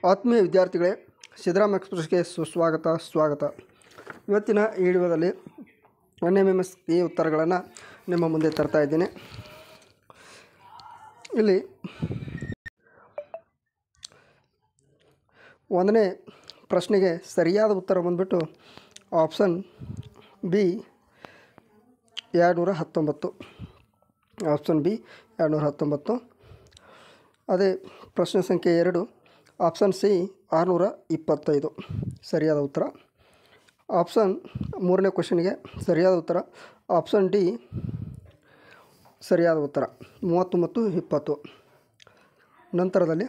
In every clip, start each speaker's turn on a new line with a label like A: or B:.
A: ಆತ್ಮೀಯ ವಿದ್ಯಾರ್ಥಿಗಳೇ, ಸಿದ್ದರಾಮ್ ಎಕ್ಸ್ಪ್ರೆಸ್ಗೆ ಸ್ವಾಗತ. ಇವತ್ತಿನ ಈ ವಿಡಿಯೋದಲ್ಲಿ NMMS ಈ ಉತ್ತರಗಳನ್ನು ನಿಮ್ಮ ಮುಂದೆ ತರ್ತಾ ಇದ್ದೀನಿ. ಇಲ್ಲಿ ಒಂದನೇ ಪ್ರಶ್ನೆಗೆ ಸರಿಯಾದ ಉತ್ತರ ಬಂದ್ಬಿಟ್ಟು ಆಪ್ಷನ್ ಬಿ 219. Option B 219. ಅದೇ ಪ್ರಶ್ನೆ ಸಂಖ್ಯೆ 2 ಆಪ್ಷನ್ ಸಿ 625 ಸರಿಯಾದ ಉತ್ತರ. ಆಪ್ಷನ್ 3ನೇ ಕ್ವಶನ್ಗೆ ಸರಿಯಾದ ಉತ್ತರ ಆಪ್ಷನ್ ಡಿ ಸರಿಯಾದ ಉತ್ತರ 30 ಮತ್ತು 20. ನಂತರದಲ್ಲಿ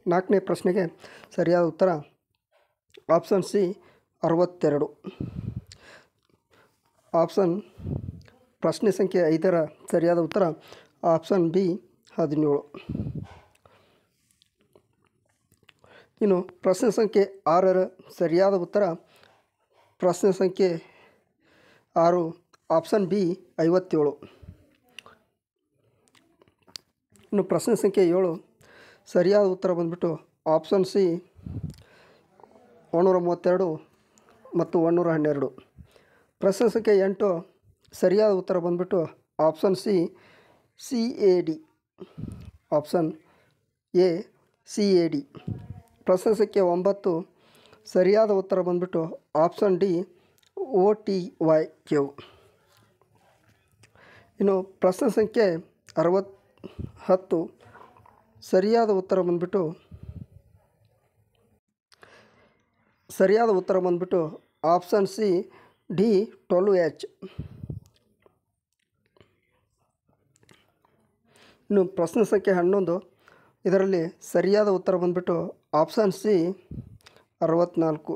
A: 4ನೇ ಪ್ರಶ್ನೆಗೆ ಸರಿಯಾದ ಉತ್ತರ ಆಪ್ಷನ್ ಸಿ 62. ಪ್ರಶ್ನೆ ಸಂಖ್ಯೆ 5ರ ಸರಿಯಾದ ಉತ್ತರ ಆಪ್ಷನ್ ಬಿ 17. ಇನ್ನು ಪ್ರಶ್ನೆ ಸಂಖ್ಯೆ 6ರ ಸರಿಯಾದ ಉತ್ತರ ಪ್ರಶ್ನೆ ಸಂಖ್ಯೆ 6 ಆಪ್ಷನ್ ಬಿ 57. ಇನ್ನು ಪ್ರಶ್ನೆ ಸಂಖ್ಯೆ 7 ಸರಿಯಾದ ಉತ್ತರ ಬಂದ್ಬಿಟ್ಟು ಆಪ್ಷನ್ ಸಿ 132 ಮತ್ತು 112. ಪ್ರಶ್ನೆ ಸಂಖ್ಯೆ 8 ಸರಿಯಾದ ಉತ್ತರ ಬಂದ್ಬಿಟ್ಟು option C CAD. Option A CAD. ಪ್ರಶ್ನೆ ಸಂಖ್ಯೆ 9 ಸರಿಯಾದ ಉತ್ತರ ಬಂದ್ಬಿಟ್ಟು ಆಪ್ಷನ್ ಡಿ OTYQ. ಇನ್ನು ಪ್ರಶ್ನೆ ಸಂಖ್ಯೆ 10 ಸರಿಯಾದ ಉತ್ತರ ಬಂದ್ಬಿಟ್ಟು ಆಪ್ಷನ್ ಸಿ D12H. ಇನ್ನು ಪ್ರಶ್ನೆ ಸಂಖ್ಯೆ 11 ಇದರಲ್ಲಿ ಸರಿಯಾದ ಉತ್ತರ ಬಂದ್ಬಿಟ್ಟು ಆಪ್ಷನ್ ಸಿ 64.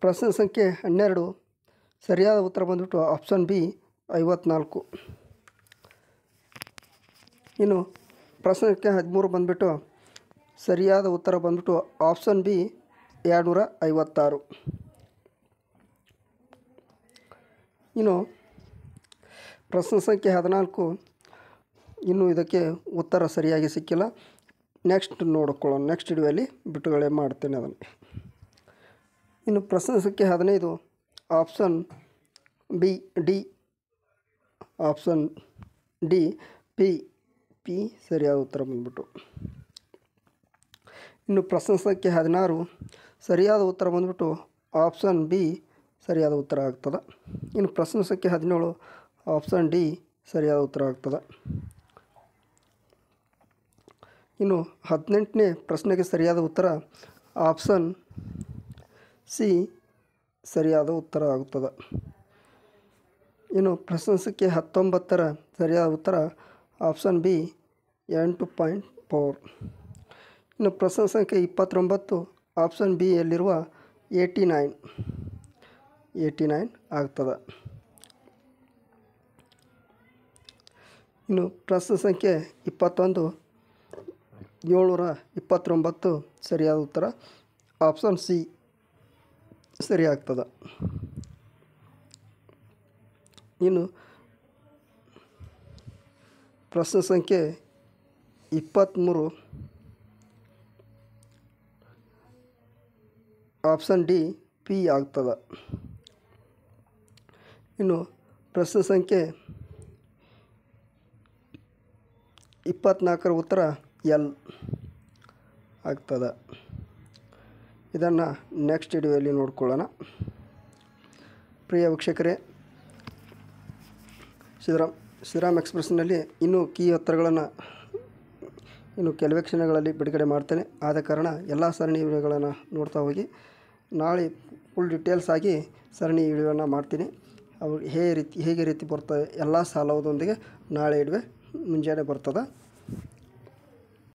A: ಪ್ರಶ್ನೆ ಸಂಖ್ಯೆ 12 ಸರಿಯಾದ ಉತ್ತರ ಬಂದ್ಬಿಟ್ಟು ಆಪ್ಷನ್ ಬಿ 54. ಇನ್ನು ಪ್ರಶ್ನೆ ಸಂಖ್ಯೆ 13 ಬಂದ್ಬಿಟ್ಟು ಸರಿಯಾದ ಉತ್ತರ ಬಂದ್ಬಿಟ್ಟು ಆಪ್ಷನ್ ಬಿ 256. ಇನ್ನು ಪ್ರಶ್ನೆ ಸಂಖ್ಯೆ 14 ಇನ್ನೂ ಇದಕ್ಕೆ ಉತ್ತರ ಸರಿಯಾಗಿ ಸಿಕ್ಕಿಲ್ಲ. ನೆಕ್ಸ್ಟ್ ನೋಡ್ಕೊಳ್ಳೋಣ, ನೆಕ್ಸ್ಟ್ ವಿಡಿಯೋದಲ್ಲಿ ಬಿಡುಗಡೆ ಮಾಡ್ತೇನೆ ಅದನ್ನು. ಇನ್ನು ಪ್ರಶ್ನೆ ಸಂಖ್ಯೆ 15 option B D. Option D P ಸರಿಯಾದ ಉತ್ತರ ಬಂದ್ಬಿಟ್ಟು. ಇನ್ನು ಪ್ರಶ್ನೆ ಸಂಖ್ಯೆ 16 ಸರಿಯಾದ ಉತ್ತರ ಬಂದ್ಬಿಟ್ಟು ಆಪ್ಷನ್ ಬಿ ಸರಿಯಾದ ಉತ್ತರ ಆಗ್ತದೆ. ಇನ್ನು ಪ್ರಶ್ನೆ ಸಂಖ್ಯೆ 17 ಆಪ್ಷನ್ ಡಿ ಸರಿಯಾದ ಉತ್ತರ ಆಗ್ತದೆ. ಇನ್ನು 18ನೇ ಪ್ರಶ್ನೆಗೆ ಸರಿಯಾದ ಉತ್ತರ ಆಪ್ಷನ್ ಸಿ ಸರಿಯಾದ ಉತ್ತರ ಆಗುತ್ತದೆ. ಇನ್ನು ಪ್ರಶ್ನೆ ಸಂಖ್ಯೆ 19ರ ಸರಿಯಾದ ಉತ್ತರ ಆಪ್ಷನ್ ಬಿ 8.4. ಇನ್ನು ಪ್ರಶ್ನೆ ಸಂಖ್ಯೆ 29 ಆಪ್ಷನ್ ಬಿ ಯಲ್ಲಿರುವ 89 ಆಗ್ತದೆ. ಇನ್ನು ಪ್ರಶ್ನೆ ಸಂಖ್ಯೆ 21 729 ಸರಿಯಾದ ಉತ್ತರ ಆಪ್ಷನ್ ಸಿ ಸರಿಯಾಗ್ತದೆ. ಇನ್ನು ಪ್ರಶ್ನೆ ಸಂಖ್ಯೆ 23 ಆಪ್ಷನ್ ಡಿ ಪಿ ಆಗ್ತದೆ. ಇನ್ನು ಪ್ರಶ್ನೆ ಸಂಖ್ಯೆ 24ರ ಉತ್ತರ ಎಲ್ ಆಗ್ತದೆ. ಇದನ್ನು ನೆಕ್ಸ್ಟ್ ವಿಡಿಯೋದಲ್ಲಿ ನೋಡ್ಕೊಳ್ಳೋಣ. ಪ್ರಿಯ ವೀಕ್ಷಕರೇ, ಸಿದ್ದರಾಮ್ ಎಕ್ಸ್ಪ್ರೆಸ್ನಲ್ಲಿ ಇನ್ನೂ ಕೀ ಉತ್ತರಗಳನ್ನು ಇನ್ನು ಕೆಲವೇ ಕ್ಷಣಗಳಲ್ಲಿ ಬಿಡುಗಡೆ ಮಾಡ್ತೇನೆ. ಆದ ಕಾರಣ ಎಲ್ಲ ಸರಣಿ ವಿಡಿಯೋಗಳನ್ನು ನೋಡ್ತಾ ಹೋಗಿ. ನಾಳೆ ಫುಲ್ ಡೀಟೇಲ್ಸ್ ಆಗಿ ಸರಣಿ ವಿಡಿಯೋನ ಮಾಡ್ತೀನಿ. ಅವು ಹೇಗೆ ರೀತಿ ಬರ್ತದೆ ಎಲ್ಲ ಸಾಲದೊಂದಿಗೆ ನಾಳೆ ಮುಂಜಾನೆ ಬರ್ತದೆ.